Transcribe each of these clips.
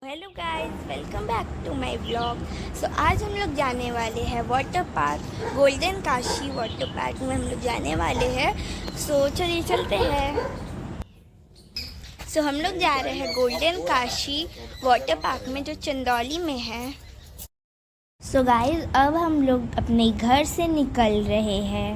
Hello guys, welcome back to my blog. आज हम लोग जाने वाले हैं water park, golden Kashi water park में हम लोग जाने वाले हैं। चलिए चलते हैं। हम लोग जा रहे हैं गोल्डन काशी वाटर पार्क में, जो चंदौली में है। गाइस, अब हम लोग अपने घर से निकल रहे हैं।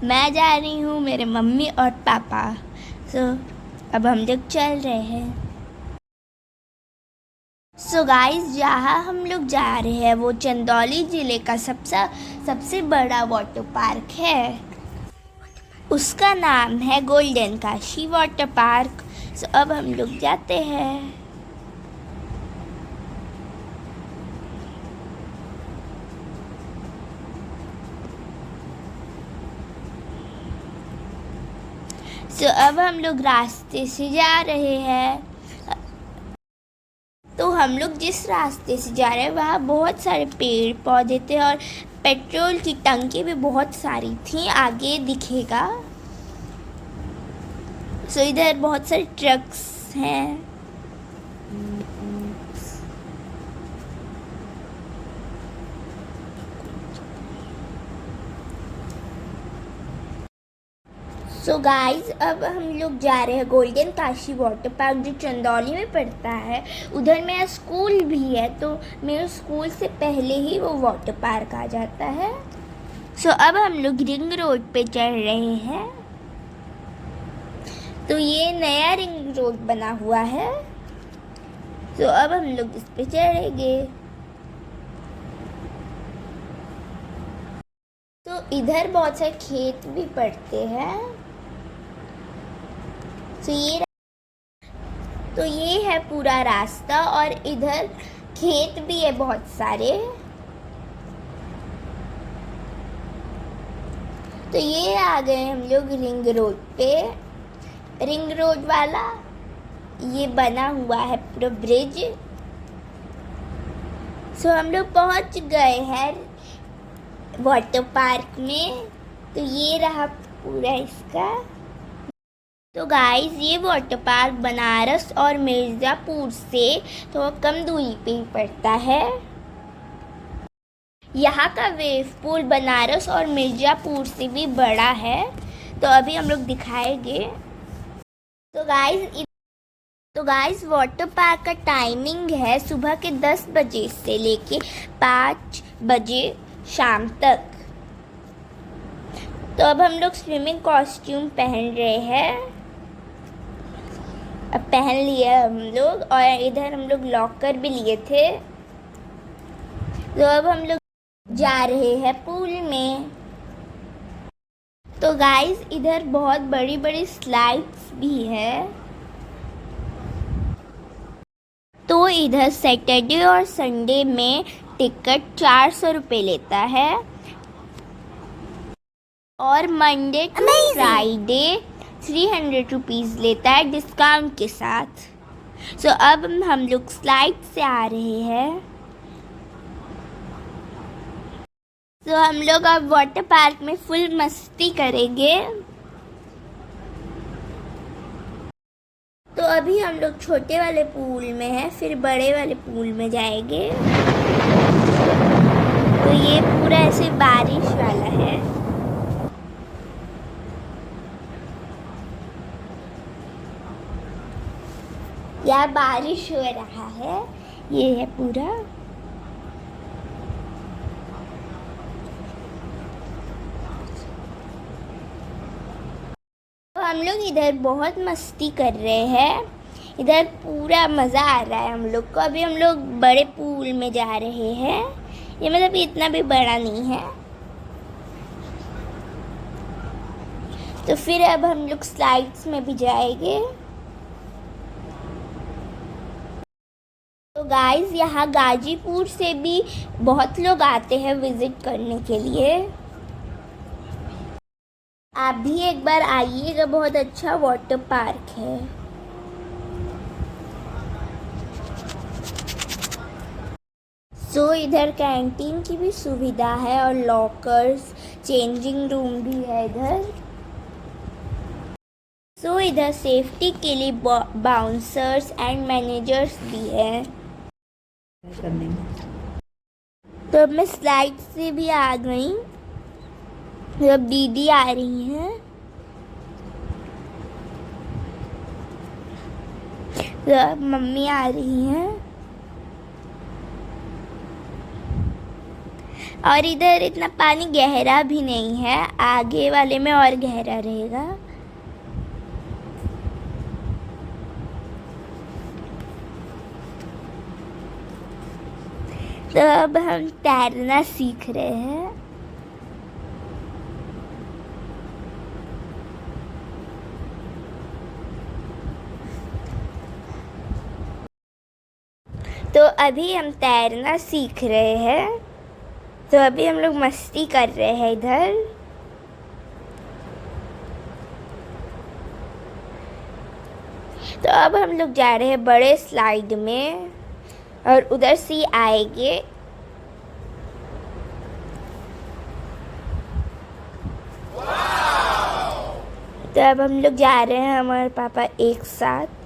मैं जा रही हूँ, मेरे मम्मी और पापा। अब हम लोग चल रहे हैं। गाइस, जहाँ हम लोग जा रहे हैं वो चंदौली ज़िले का सबसे बड़ा वाटर पार्क है। उसका नाम है गोल्डन काशी वाटर पार्क। अब हम लोग जाते हैं। अब हम लोग रास्ते से जा रहे हैं। तो हम लोग जिस रास्ते से जा रहे हैं वहाँ बहुत सारे पेड़ पौधे थे और पेट्रोल की टंकी भी बहुत सारी थी, आगे दिखेगा। इधर बहुत सारे ट्रक्स हैं। गाइस, अब हम लोग जा रहे हैं गोल्डन काशी वाटर पार्क, जो चंदौली में पड़ता है। उधर मेरा स्कूल भी है, तो मेरे स्कूल से पहले ही वो वाटर पार्क आ जाता है। अब हम लोग रिंग रोड पे चढ़ रहे हैं। तो ये नया रिंग रोड बना हुआ है। अब हम लोग इस पे चढ़ेंगे। तो इधर बहुत सारे खेत भी पड़ते हैं। ये है पूरा रास्ता और इधर खेत भी है बहुत सारे। तो ये आ गए हम लोग रिंग रोड पे। रिंग रोड वाला ये बना हुआ है पूरा ब्रिज। हम लोग पहुंच गए हैं वाटर पार्क में। तो ये रहा पूरा इसका। तो गाइस, ये वाटर पार्क बनारस और मिर्ज़ापुर से थोड़ा कम दूरी पे ही पड़ता है। यहाँ का वेव पूल बनारस और मिर्ज़ापुर से भी बड़ा है। तो अभी हम लोग दिखाएंगे। तो गाइस, वाटर पार्क का टाइमिंग है सुबह के 10 बजे से लेके 5 बजे शाम तक। तो अब हम लोग स्विमिंग कॉस्ट्यूम पहन रहे हैं। अब पहन लिए हम लोग, और इधर हम लोग लॉकर भी लिए थे। तो अब हम लोग जा रहे हैं पूल में। तो गाइस, इधर बहुत बड़ी बड़ी स्लाइड्स भी है। तो इधर सैटरडे और संडे में टिकट 400 रुपये लेता है, और मंडे टू फ्राइडे 300 रुपीज़ लेता है डिस्काउंट के साथ। अब हम लोग स्लाइड से आ रहे हैं। हम लोग अब वाटर पार्क में फुल मस्ती करेंगे। तो अभी हम लोग छोटे वाले पूल में हैं, फिर बड़े वाले पूल में जाएंगे। तो ये पूरा ऐसे बारिश वाला है। यहाँ बारिश हो रहा है, ये है पूरा। तो हम लोग इधर बहुत मस्ती कर रहे हैं। इधर पूरा मज़ा आ रहा है हम लोग को। अभी हम लोग बड़े पूल में जा रहे हैं। ये मतलब इतना भी बड़ा नहीं है। तो फिर अब हम लोग स्लाइड्स में भी जाएंगे। तो गाइस, यहाँ गाजीपुर से भी बहुत लोग आते हैं विजिट करने के लिए। आप भी एक बार आइएगा, बहुत अच्छा वाटर पार्क है। इधर कैंटीन की भी सुविधा है और लॉकर्स, चेंजिंग रूम भी है इधर। सो इधर सेफ्टी के लिए बाउंसर्स एंड मैनेजर्स भी हैं। करने में तो अब मैं स्लाइड से भी आ गई। तो अब दीदी आ रही हैं। तो अब मम्मी आ रही हैं। और इधर इतना पानी गहरा भी नहीं है, आगे वाले में और गहरा रहेगा। तो अब हम तैरना सीख रहे हैं। तो अभी हम तैरना सीख रहे हैं। तो अभी हम लोग मस्ती कर रहे हैं इधर। तो अब हम लोग जा रहे हैं बड़े स्लाइड में और उधर से आएंगे। तो अब हम लोग जा रहे हैं हमारे पापा एक साथ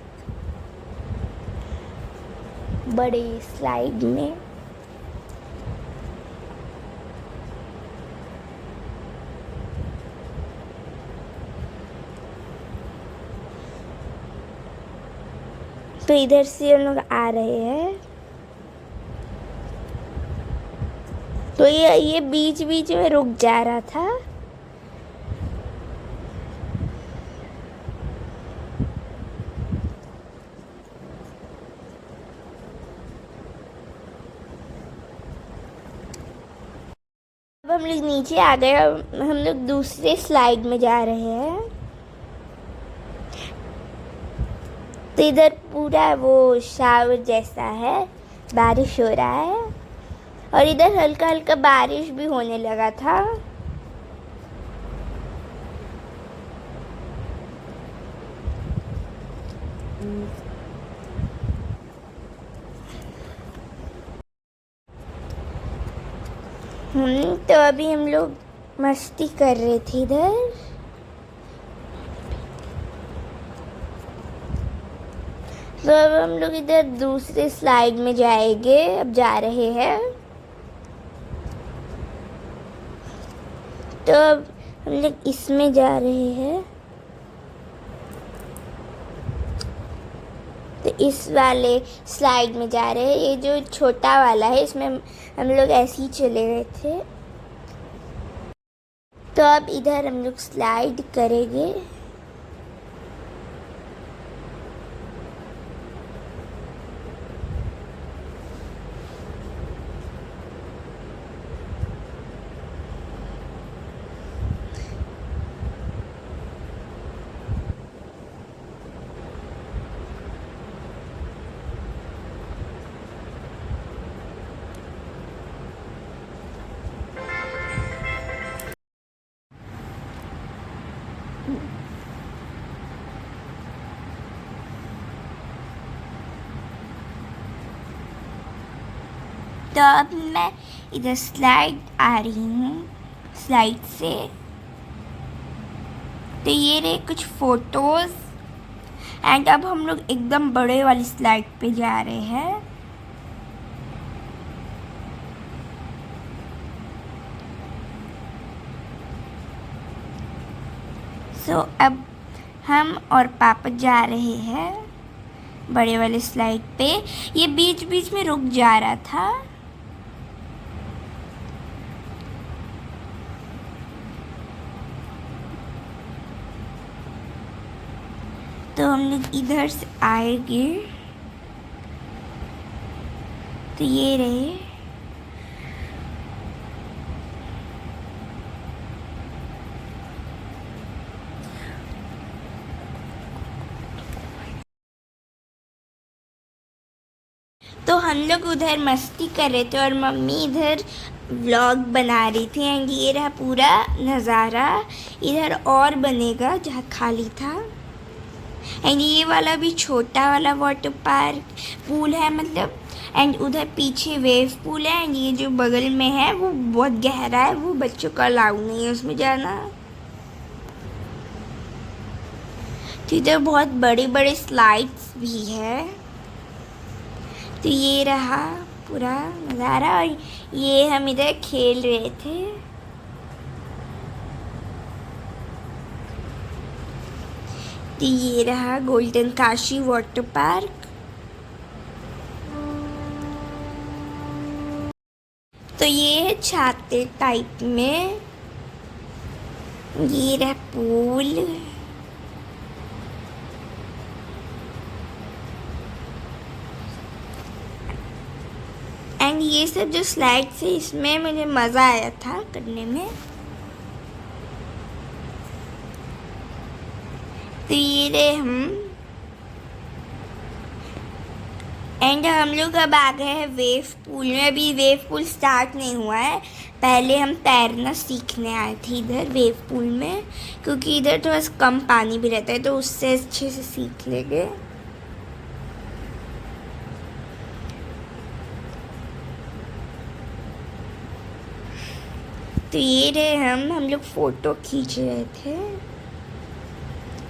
बड़े स्लाइड में। तो इधर से हम लोग आ रहे हैं। तो ये बीच बीच में रुक जा रहा था। अब हम लोग नीचे आ गए। हम लोग दूसरे स्लाइड में जा रहे हैं। तो इधर पूरा वो शावर जैसा है, बारिश हो रहा है और इधर हल्का हल्का बारिश भी होने लगा था। तो अभी हम लोग मस्ती कर रहे थे इधर। तो अब हम लोग इधर दूसरे स्लाइड में जाएंगे। अब जा रहे हैं। तो अब हम लोग इसमें जा रहे हैं। तो इस वाले स्लाइड में जा रहे हैं। ये जो छोटा वाला है इसमें हम लोग ऐसे ही चले गए थे। तो अब इधर हम लोग स्लाइड करेंगे। तो अब मैं इधर स्लाइड आ रही हूँ स्लाइड से। तो ये रहे कुछ फोटोज़ एंड अब हम लोग एकदम बड़े वाली स्लाइड पे जा रहे हैं। सो अब हम और पापा जा रहे हैं बड़े वाले स्लाइड पे। ये बीच बीच में रुक जा रहा था। तो हम लोग इधर से आएंगे। तो ये रहे। तो हम लोग उधर मस्ती कर रहे थे और मम्मी इधर व्लॉग बना रही थी एंड ये रहा पूरा नज़ारा। इधर और बनेगा जहाँ खाली था। एंड ये वाला भी छोटा वाला वाटर पार्क पूल है मतलब। एंड उधर पीछे वेव पूल है एंड ये जो बगल में है वो बहुत गहरा है, वो बच्चों का अलाउ नहीं है उसमें जाना। तो इधर बहुत बड़े बड़े स्लाइड्स भी है। तो ये रहा पूरा नज़ारा और ये हम इधर खेल रहे थे। तो ये रहा गोल्डन काशी वाटर पार्क। तो ये है छाते टाइप में। ये रहा पूल। एंड ये सब जो स्लाइड्स है इसमें मुझे मज़ा आया था करने में। तो ये रहे हम। एंड हम लोग अब आ गए हैं वेव पूल में। अभी वेव पूल स्टार्ट नहीं हुआ है। पहले हम तैरना सीखने आए थे इधर वेव पूल में, क्योंकि इधर थोड़ा सा कम पानी भी रहता है तो उससे अच्छे से सीख लेंगे। तो ये रहे हम लोग फ़ोटो खींच रहे थे।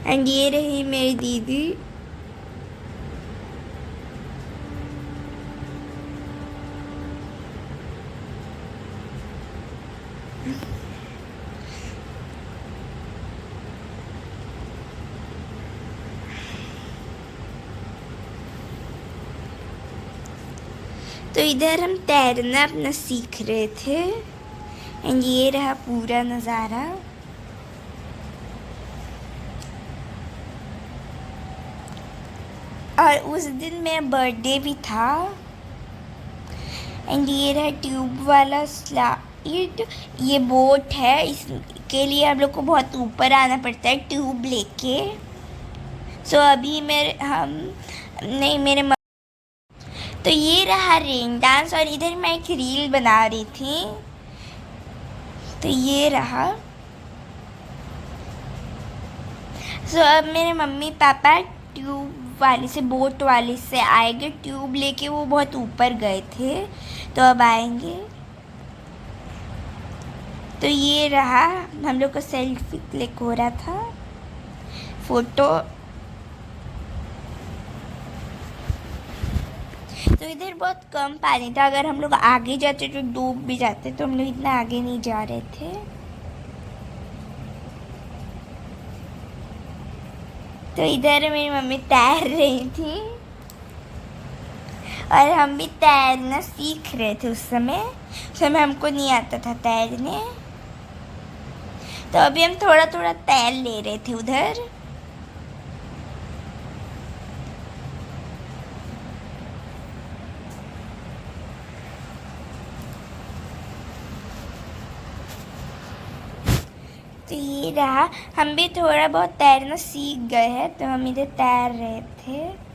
एंड ये रही मेरी दीदी। तो इधर हम तैरना अपना सीख रहे थे। एंड ये रहा पूरा नज़ारा। और उस दिन मेरा बर्थडे भी था। एंड ये रहा ट्यूब वाला स्लाइड। ये बोट है, इसके लिए हम लोग को बहुत ऊपर आना पड़ता है ट्यूब लेके। सो अभी मेरे तो ये रहा रेन डांस। और इधर मैं एक रील बना रही थी। तो ये रहा। सो अब मेरे मम्मी पापा ट्यूब वाले से, बोट वाले से आएंगे। ट्यूब लेके वो बहुत ऊपर गए थे तो अब आएंगे। तो ये रहा, हम लोग को सेल्फी क्लिक हो रहा था, फ़ोटो। तो इधर बहुत कम पानी था। अगर हम लोग आगे जाते तो डूब भी जाते, तो हम लोग इतना आगे नहीं जा रहे थे। तो इधर मेरी मम्मी तैर रही थी और हम भी तैरना सीख रहे थे। उस समय हमको नहीं आता था तैरने। तो अभी हम थोड़ा थोड़ा तैर ले रहे थे उधर। तो ये रहा, हम भी थोड़ा बहुत तैरना सीख गए हैं तो हम इधर तैर रहे थे।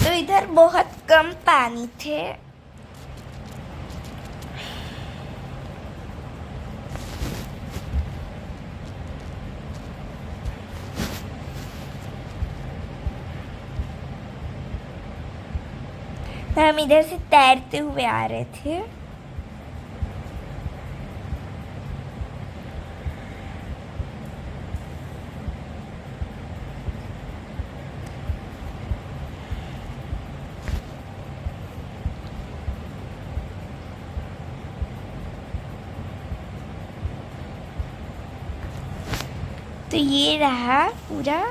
तो इधर बहुत कम पानी थे। तो हम इधर से तैरते हुए आ रहे थे। तो ये रहा पूरा।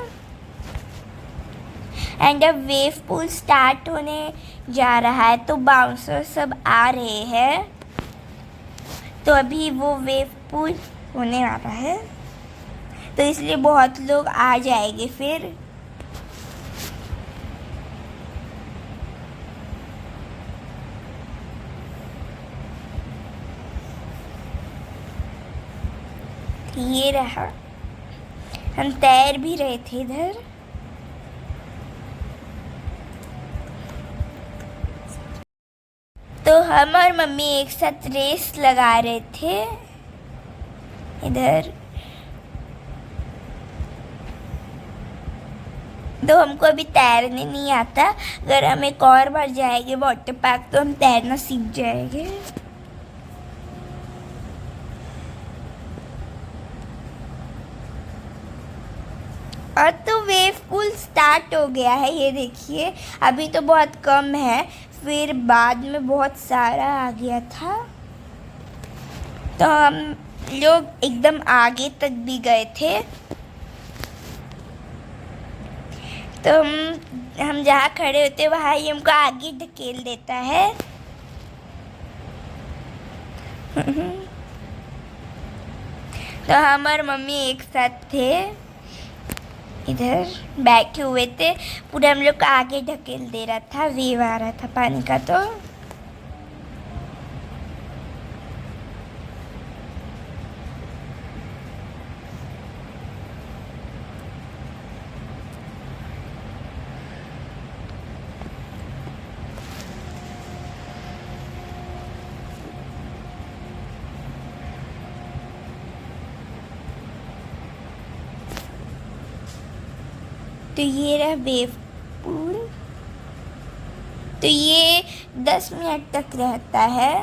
एंड अब वेव पूल स्टार्ट होने जा रहा है तो बाउंसर सब आ रहे हैं। तो अभी वो वेव पूल होने वाला है तो इसलिए बहुत लोग आ जाएंगे फिर। ये रहा, हम तैर भी रहे थे इधर। तो हम और मम्मी एक साथ रेस लगा रहे थे इधर। तो हमको अभी तैरने नहीं आता। अगर हम एक और बार जाएंगे वाटर पार्क तो हम तैरना सीख जाएंगे। और तो वेव पूल स्टार्ट हो गया है, ये देखिए। अभी तो बहुत कम है, फिर बाद में बहुत सारा आ गया था। तो हम लोग एकदम आगे तक भी गए थे। तो हम जहाँ खड़े होते वहाँ ही हमको आगे धकेल देता है। तो हम और मम्मी एक साथ थे, इधर बैठे हुए थे। पूरा हम लोग को आगे ढकेल दे रहा था, वेव आ रहा था पानी का। तो ये रहा वेव पूल। तो ये 10 मिनट तक रहता है।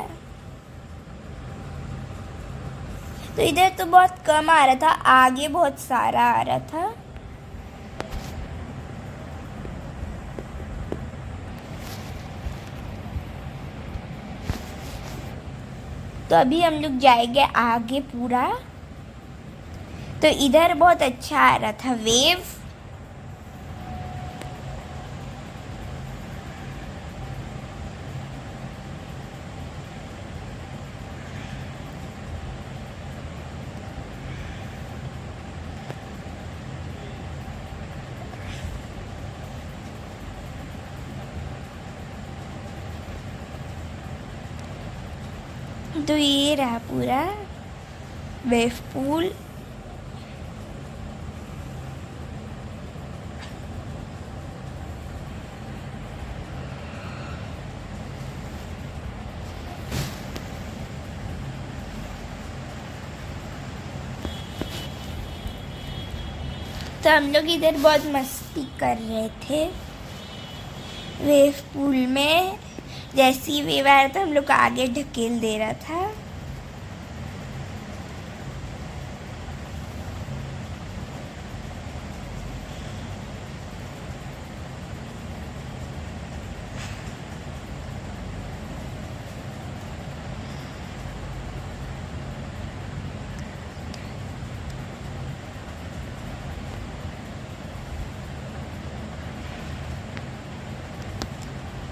तो इधर तो बहुत कम आ रहा था, आगे बहुत सारा आ रहा था। तो अभी हम लोग जाएंगे आगे पूरा। तो इधर बहुत अच्छा आ रहा था वेव। तो ये रहा पूरा वेव पूल। तो हम लोग इधर बहुत मस्ती कर रहे थे वेव पूल में। जैसी वेव आ रहा था हम लोग को आगे ढकेल दे रहा था।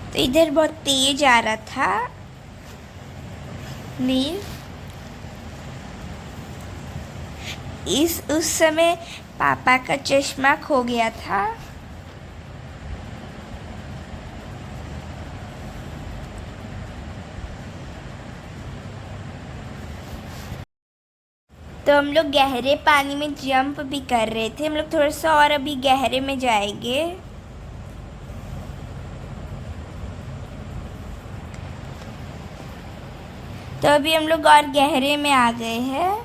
तो इधर बहुत तेज आ रहा था वेव। उस समय पापा का चश्मा खो गया था। तो हम लोग गहरे पानी में जंप भी कर रहे थे। हम लोग थोड़ा सा और अभी गहरे में जाएंगे। तो अभी हम लोग और गहरे में आ गए हैं।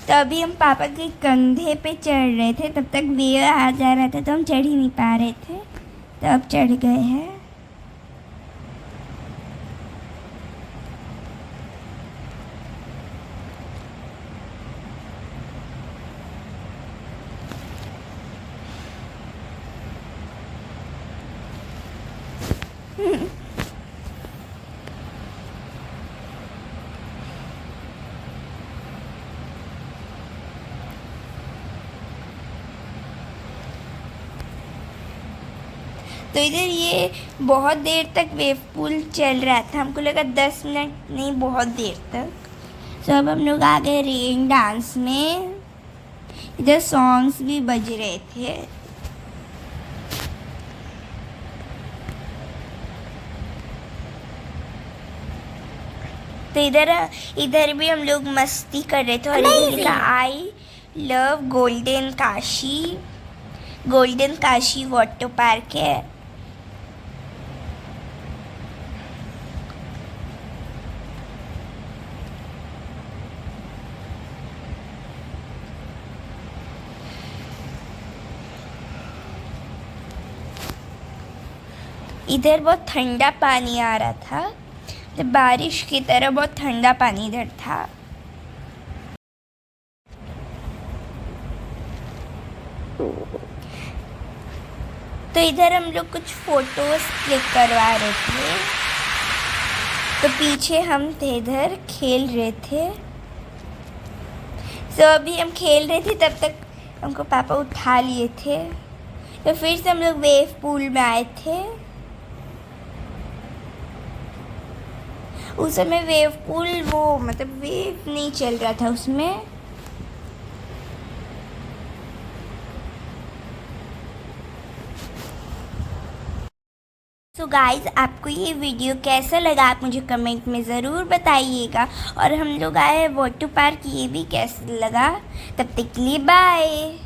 तो अभी हम पापा के कंधे पे चढ़ रहे थे, तब तक वेव आ जा रहा था तो हम चढ़ ही नहीं पा रहे थे। तो अब चढ़ गए हैं। तो इधर ये बहुत देर तक वेव पूल चल रहा था। हमको लगा 10 मिनट नहीं, बहुत देर तक। तो अब हम लोग आ गए रेन डांस में। इधर सॉन्ग्स भी बज रहे थे। तो इधर भी हम लोग मस्ती कर रहे थे और इधर लिखा I love golden Kashi. Golden Kashi water park है। इधर बहुत ठंडा पानी आ रहा था, तो बारिश की तरह बहुत ठंडा पानी इधर था। तो इधर हम लोग कुछ फोटोज क्लिक करवा रहे थे, तो पीछे हम थे इधर खेल रहे थे। तो अभी हम खेल रहे थे, तब तक हमको पापा उठा लिए थे, तो फिर से हम लोग वेव पूल में आए थे। उस समय वेव पूल मतलब वेव नहीं चल रहा था उसमें। सो गाइज, आपको ये वीडियो कैसा लगा आप मुझे कमेंट में ज़रूर बताइएगा। और हम लोग आए वाटर पार्क, ये भी कैसा लगा। तब तक के लिए बाय।